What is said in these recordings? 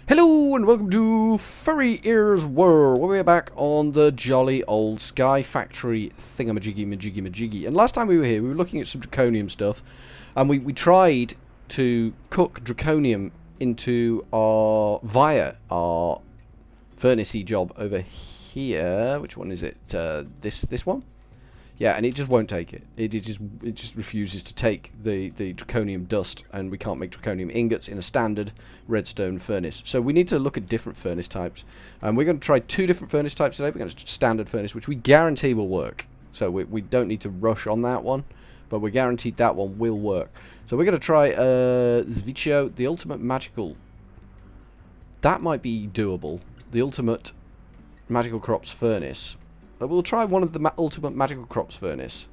Hello and welcome to furryearsworld, where we're back on the jolly old Sky Factory thingamajiggy-majiggy-majiggy. And last time we were here, we were looking at some draconium stuff, and we tried to cook draconium into via our furnace-y job over here. Which one is it? This one? Yeah, and it just won't take it. It just refuses to take the draconium dust, and we can't make draconium ingots in a standard redstone furnace. So we need to look at different furnace types. And we're going to try two different furnace types today. We're going to standard furnace, which we guarantee will work. So we don't need to rush on that one, but we're guaranteed that one will work. So we're going to try Zvicio, the ultimate magical. That might be doable. The ultimate magical crops furnace. We'll try one of the ultimate magical crops furnace.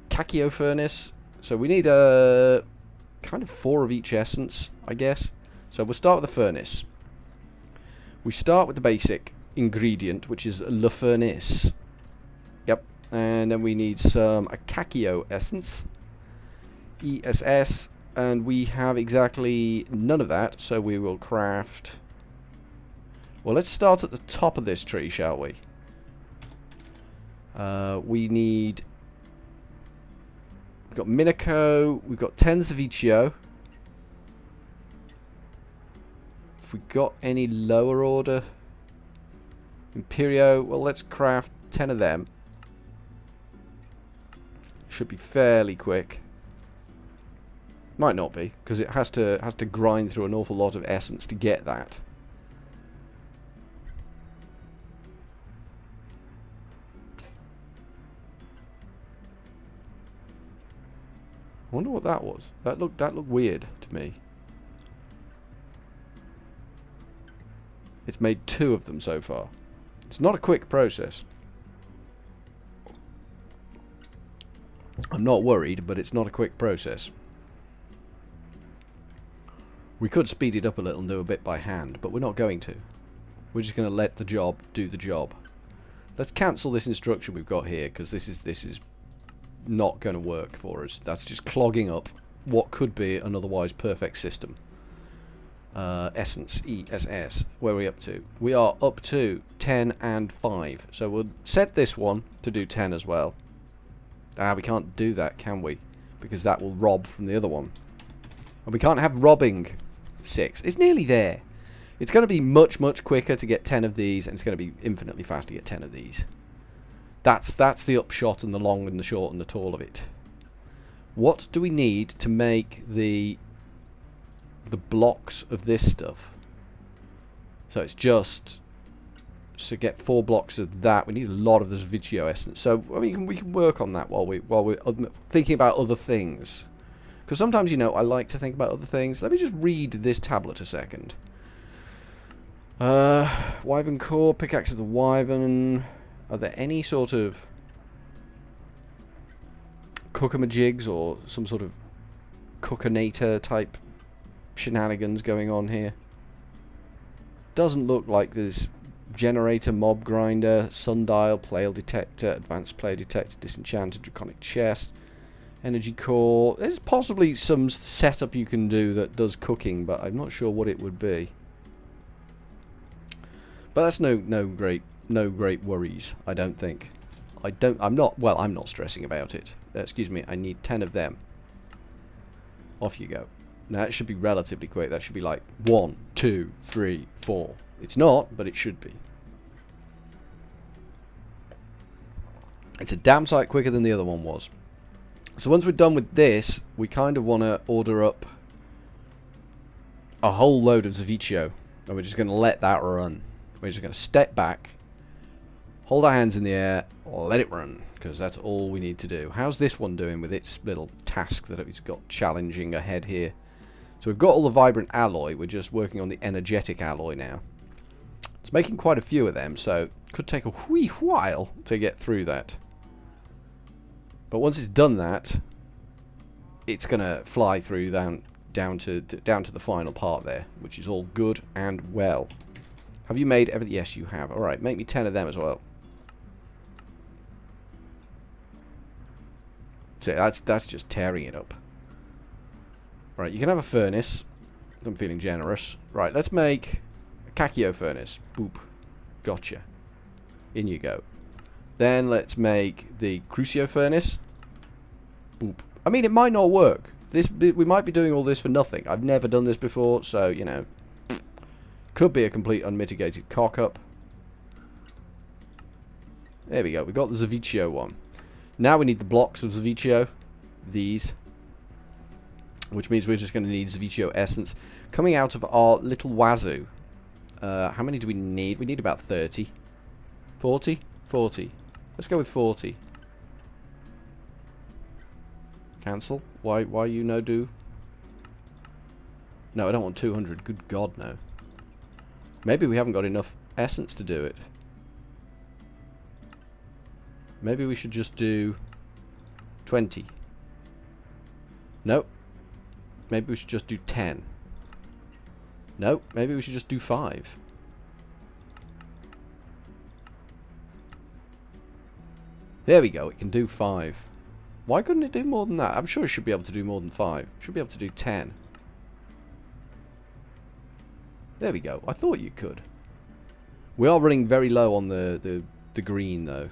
Crucio Furnace. So we need kind of 4 of each essence, I guess. So we'll start with the furnace. We start with the basic ingredient, which is le furnace. Yep. And then we need some Crucio essence. ESS. And we have exactly none of that, so we will craft... Well, let's start at the top of this tree, shall we? We need... We've got Minico, we've got 10 Zvicio. If we got any lower order... Imperio, well, let's craft 10 of them. Should be fairly quick. Might not be, because it has to grind through an awful lot of essence to get that. I wonder what that was. That looked weird to me. It's made 2 of them so far. It's not a quick process. I'm not worried, but it's not a quick process. We could speed it up a little and do a bit by hand, but we're not going to. We're just going to let the job do the job. Let's cancel this instruction we've got here, because this is not going to work for us. That's just clogging up what could be an otherwise perfect system. Essence, ESS. Where are we up to? We are up to 10 and 5. So we'll set this one to do 10 as well. We can't do that, can we? Because that will rob from the other one. And we can't have robbing 6. It's nearly there. It's going to be much, much quicker to get 10 of these, and it's going to be infinitely faster to get 10 of these. That's the upshot and the long and the short and the tall of it. What do we need to make the blocks of this stuff? So it's just to get 4 blocks of that. We need a lot of this Zvicio essence. So I mean, we can work on that while we're thinking about other things. Because sometimes, you know, I like to think about other things. Let me just read this tablet a second. Wyvern core, pickaxe of the wyvern. Are there any sort of cookamajigs or some sort of cookinator type shenanigans going on here? Doesn't look like there's generator, mob grinder, sundial, player detector, advanced player detector, disenchanted, draconic chest, energy core. There's possibly some setup you can do that does cooking, but I'm not sure what it would be. But that's no great worries, I don't think. I'm not stressing about it. Excuse me, I need 10 of them. Off you go. Now it should be relatively quick. That should be like 1, 2, 3, 4. It's not, but it should be. It's a damn sight quicker than the other one was. So once we're done with this, we kind of want to order up a whole load of Zvicio, and we're just going to let that run. We're just going to step back, hold our hands in the air, let it run, because that's all we need to do. How's this one doing with its little task that it's got challenging ahead here? So we've got all the vibrant alloy. We're just working on the energetic alloy now. It's making quite a few of them, so it could take a wee while to get through that. But once it's done that, it's going to fly through down to the final part there, which is all good and well. Have you made everything? Yes, you have. All right, make me 10 of them as well. So that's just tearing it up. Right, you can have a furnace. I'm feeling generous. Right, let's make Crucio Furnace. Boop. Gotcha. In you go. Then let's make the Crucio Furnace. Boop. I mean, it might not work. We might be doing all this for nothing. I've never done this before, so, you know. Could be a complete unmitigated cock-up. There we go. We got the Zavicchio one. Now we need the blocks of Zavicchio. These. Which means we're just going to need Zavicchio essence. Coming out of our little wazoo. How many do we need? We need about 30. 40? 40. Let's go with 40. Cancel. Why you no do? No, I don't want 200. Good God, no. Maybe we haven't got enough essence to do it. Maybe we should just do 20. Nope. Maybe we should just do 10. Nope. Maybe we should just do 5. There we go. It can do 5. Why couldn't it do more than that? I'm sure it should be able to do more than 5. It should be able to do 10. There we go. I thought you could. We are running very low on the green, though.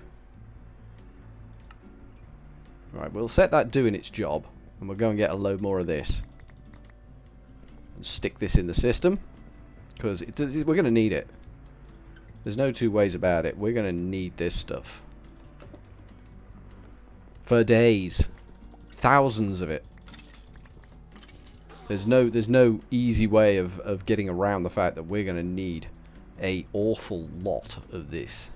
Right, we'll set that doing its job. And we'll go and get a load more of this. And stick this in the system. Because we're going to need it. There's no two ways about it. We're going to need this stuff. For days. Thousands of it. There's no easy way of getting around the fact that we're going to need an awful lot of this.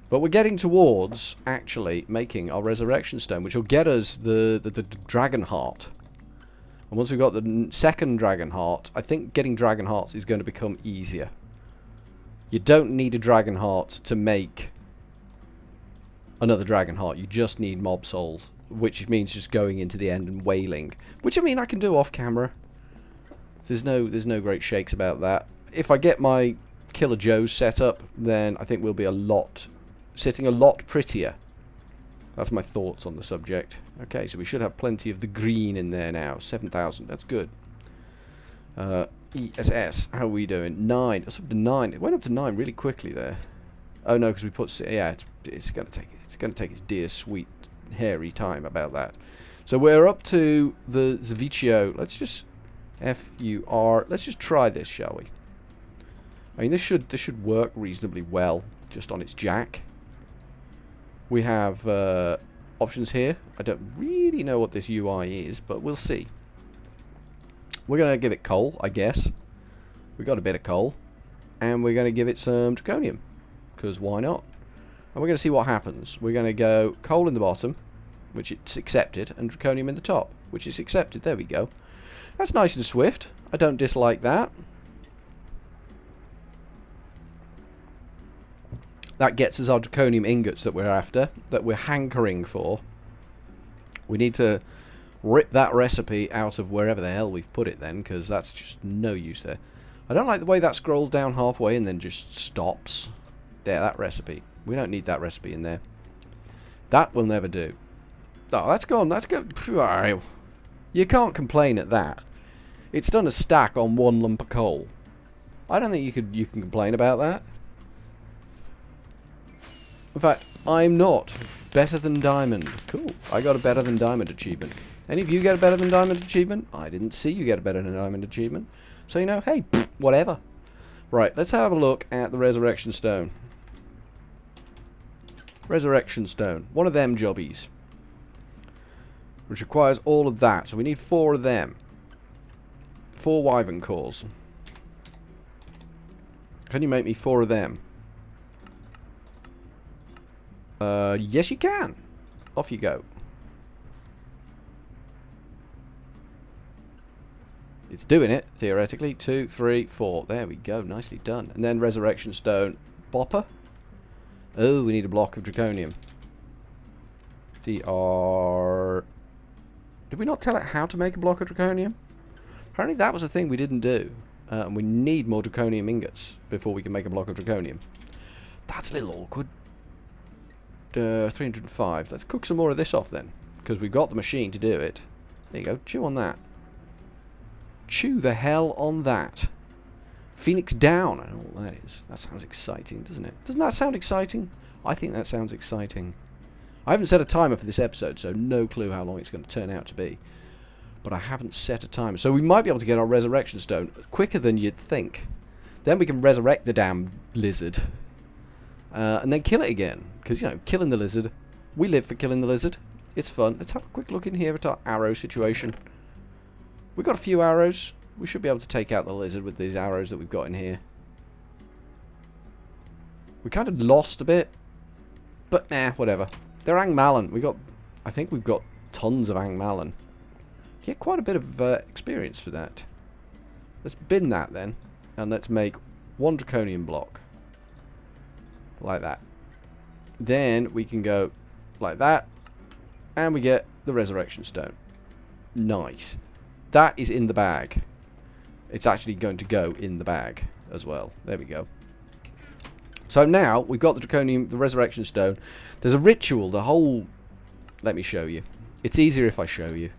But we're getting towards actually making our resurrection stone, which will get us the dragon heart. And once we've got the second dragon heart, I think getting dragon hearts is going to become easier. You don't need a dragon heart to make another dragon heart. You just need mob souls, which means just going into the end and wailing, which I mean I can do off camera. There's no great shakes about that. If I get my Killer Joes set up, then I think we'll be sitting a lot prettier. That's my thoughts on the subject. Okay, so we should have plenty of the green in there now. 7,000, that's good. ESS, how are we doing? 9, it's up to 9. It went up to 9 really quickly there. Oh no, because we put, yeah, it's going to take its dear, sweet, hairy time about that. So we're up to the Zavicchio. Let's just FUR. Let's just try this, shall we? I mean, this should work reasonably well just on its jack. We have options here. I don't really know what this UI is, but we'll see. We're going to give it coal, I guess. We've got a bit of coal. And we're going to give it some draconium. Because why not? And we're going to see what happens. We're going to go coal in the bottom, which it's accepted, and draconium in the top, which is accepted. There we go. That's nice and swift. I don't dislike that. That gets us our draconium ingots that we're after, that we're hankering for. We need to rip that recipe out of wherever the hell we've put it then, because that's just no use there. I don't like the way that scrolls down halfway and then just stops. There, that recipe. We don't need that recipe in there. That will never do. Oh, that's gone. That's good. You can't complain at that. It's done a stack on one lump of coal. I don't think you can complain about that. In fact, I'm not better than diamond. Cool. I got a better than diamond achievement. Any of you get a better than diamond achievement? I didn't see you get a better than diamond achievement. So, you know, hey, whatever. Right, let's have a look at the resurrection stone. Resurrection stone. One of them jobbies. Which requires all of that. So we need 4 of them. 4 wyvern cores. Can you make me 4 of them? Yes you can. Off you go. It's doing it, theoretically. 2, 3, 4. There we go. Nicely done. And then resurrection stone. Bopper. Oh, we need a block of draconium. DR. Did we not tell it how to make a block of draconium? Apparently that was a thing we didn't do. And we need more draconium ingots before we can make a block of draconium. That's a little awkward. 305. Let's cook some more of this off then. Because we've got the machine to do it. There you go. Chew on that. Chew the hell on that. Phoenix Down. I don't know what that is. That sounds exciting, doesn't it? Doesn't that sound exciting? I think that sounds exciting. I haven't set a timer for this episode, so no clue how long it's going to turn out to be. But I haven't set a timer. So we might be able to get our resurrection stone quicker than you'd think. Then we can resurrect the damn lizard. And then kill it again. Because, you know, killing the lizard. We live for killing the lizard. It's fun. Let's have a quick look in here at our arrow situation. We've got a few arrows. We should be able to take out the lizard with these arrows that we've got in here. We kind of lost a bit. But, whatever. They're Angmallen. I think we've got tons of Angmallen. Get quite a bit of experience for that. Let's bin that then. And let's make one draconium block. Like that. Then we can go like that. And we get the resurrection stone. Nice. That is in the bag. It's actually going to go in the bag as well. There we go. So now we've got the resurrection stone. There's a ritual, let me show you. It's easier if I show you.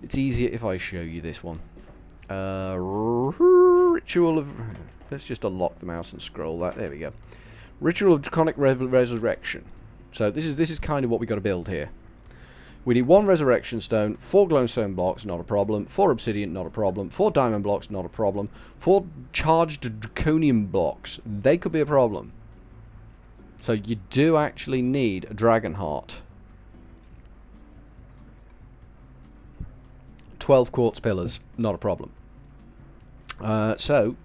It's easier if I show you this one. Ritual of... Let's just unlock the mouse and scroll that. There we go. Ritual of Draconic Resurrection. So this is kind of what we got to build here. We need 1 resurrection stone, 4 glowstone blocks, not a problem. 4 obsidian, not a problem. 4 diamond blocks, not a problem. 4 charged draconium blocks. They could be a problem. So you do actually need a dragon heart. 12 quartz pillars, not a problem. So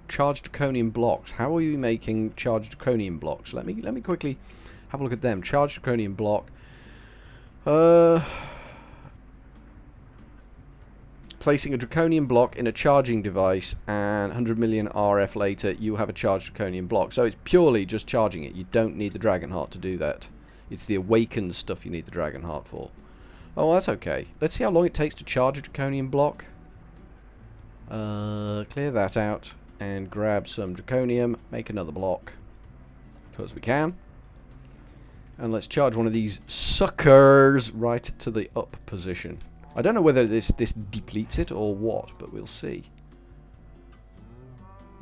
charged draconium blocks. How are we making charged draconium blocks? Let me quickly have a look at them. Charged draconium block. Placing a draconium block in a charging device, and 100 million RF later you have a charged draconium block. So it's purely just charging it. You don't need the dragon heart to do that. It's the awakened stuff you need the dragon heart for. Oh, that's okay. Let's see how long it takes to charge a draconium block. Clear that out and grab some draconium. Make another block because we can. And let's charge one of these suckers right to the up position. I don't know whether this depletes it or what, but we'll see.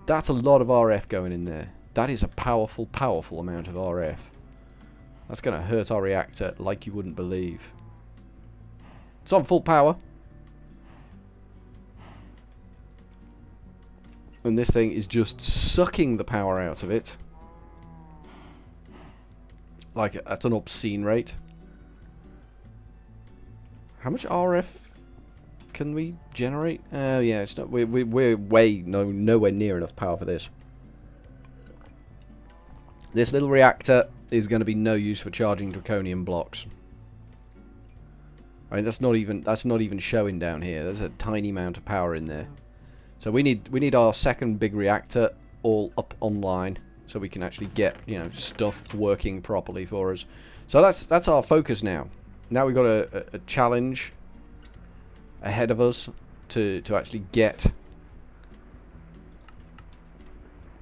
That's a lot of RF going in there. That is a powerful, powerful amount of RF. That's going to hurt our reactor like you wouldn't believe. It's on full power. And this thing is just sucking the power out of it. Like, at an obscene rate. How much RF can we generate? Oh yeah, it's not. We're way nowhere near enough power for this. This little reactor is going to be no use for charging draconium blocks. I mean, that's not even showing down here. There's a tiny amount of power in there. So we need our second big reactor all up online, so we can actually get, you know, stuff working properly for us. So that's our focus now. Now we've got a challenge ahead of us to actually get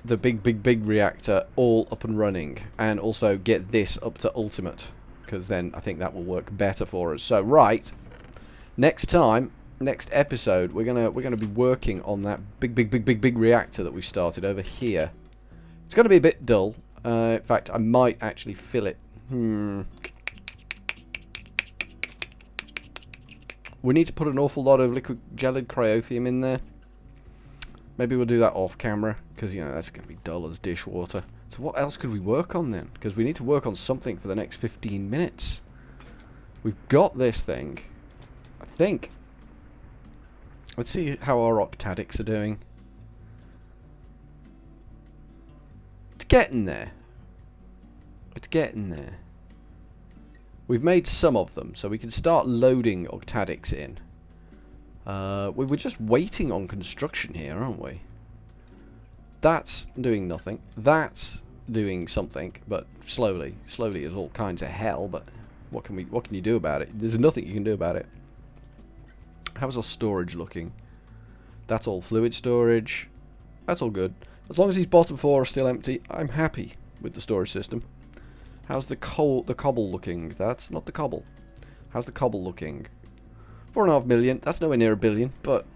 the big reactor all up and running, and also get this up to ultimate, because then I think that will work better for us. So right, next episode, we're gonna be working on that big reactor that we started over here. It's gonna be a bit dull. In fact, I might actually fill it. We need to put an awful lot of liquid gelid cryotheum in there. Maybe we'll do that off camera, because, you know, that's going to be dull as dishwater. So what else could we work on then? Because we need to work on something for the next 15 minutes. We've got this thing, I think. Let's see how our octadics are doing. It's getting there. It's getting there. We've made some of them, so we can start loading octadics in. We're just waiting on construction here, aren't we? That's doing nothing. That's doing something, but slowly. Slowly as all kinds of hell, but what can you do about it? There's nothing you can do about it. How's our storage looking? That's all fluid storage. That's all good. As long as these bottom 4 are still empty, I'm happy with the storage system. How's the cobble looking? That's not the cobble. How's the cobble looking? 4.5 million. That's nowhere near a billion, but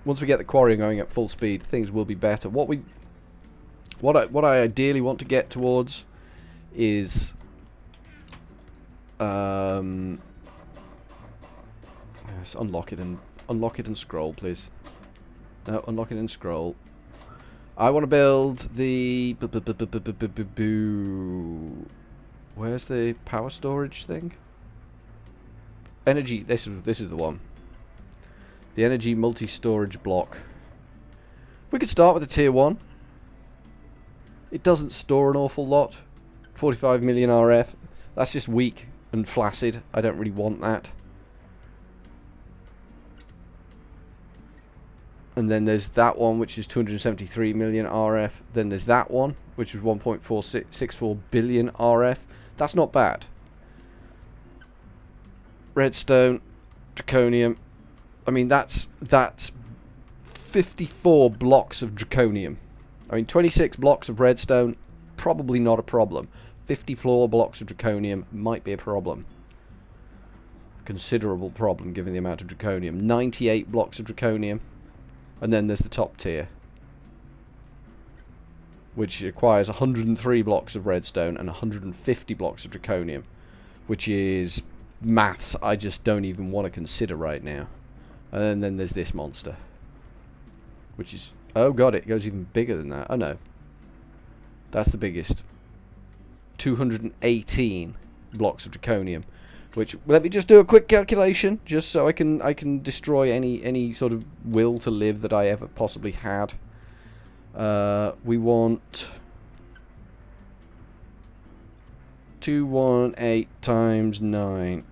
once we get the quarrying going at full speed, things will be better. What I ideally want to get towards is yes, unlock it and scroll, please. No, unlock it and scroll. I want to build the where's the power storage thing? Energy. This is the one. The energy multi-storage block. We could start with a tier 1. It doesn't store an awful lot. 45 million RF. That's just weak and flaccid. I don't really want that. And then there's that one, which is 273 million RF. Then there's that one, which is 1.464 billion RF. That's not bad. Redstone, draconium. I mean, that's 54 blocks of draconium. I mean, 26 blocks of redstone, probably not a problem. 54 blocks of draconium might be a problem. Considerable problem, given the amount of draconium. 98 blocks of draconium. And then there's the top tier, which requires 103 blocks of redstone and 150 blocks of draconium, which is maths I just don't even want to consider right now. And then there's this monster, which is... oh god, it goes even bigger than that. Oh no. That's the biggest. 218 blocks of draconium. Which, let me just do a quick calculation, just so I can destroy any sort of will to live that I ever possibly had. We want 218 times 9.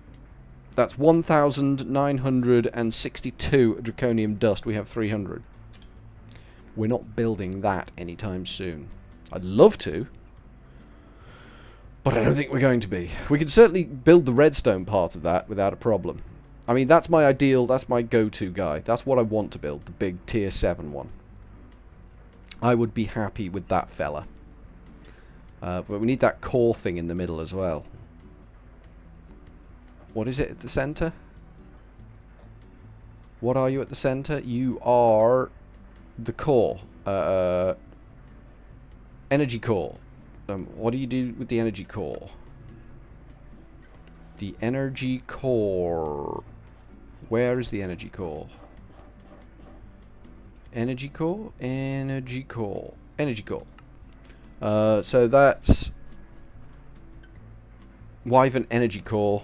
That's 1,962 draconium dust. We have 300. We're not building that anytime soon. I'd love to, but I don't think we're going to be. We can certainly build the redstone part of that without a problem. I mean, that's my ideal, that's my go-to guy. That's what I want to build, the big tier 7 one. I would be happy with that fella. But we need that core thing in the middle as well. What is it at the center? What are you at the center? You are the core. Energy core. What do you do with the energy core? The energy core. Where is the energy core? Energy core? Energy core. Energy core. So that's Wyvern energy core.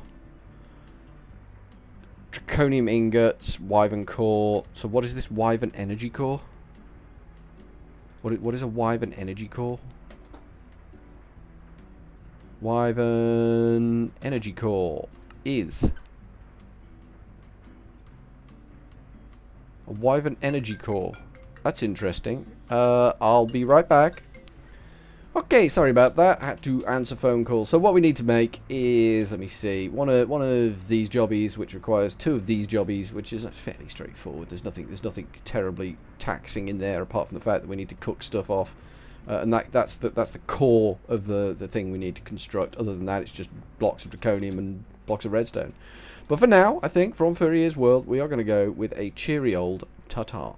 Draconium ingots, Wyvern core. So what is this Wyvern energy core? What is a Wyvern energy core? Wyvern energy core is a Wyvern energy core. That's interesting. I'll be right back. Okay, sorry about that. I had to answer phone calls. So what we need to make is, let me see, one of these jobbies, which requires 2 of these jobbies, which is fairly straightforward. There's nothing terribly taxing in there, apart from the fact that we need to cook stuff off. And that's the core of the thing we need to construct. Other than that, it's just blocks of draconium and blocks of redstone. But for now, I think from Furryearsworld, we are going to go with a cheery old ta-ta.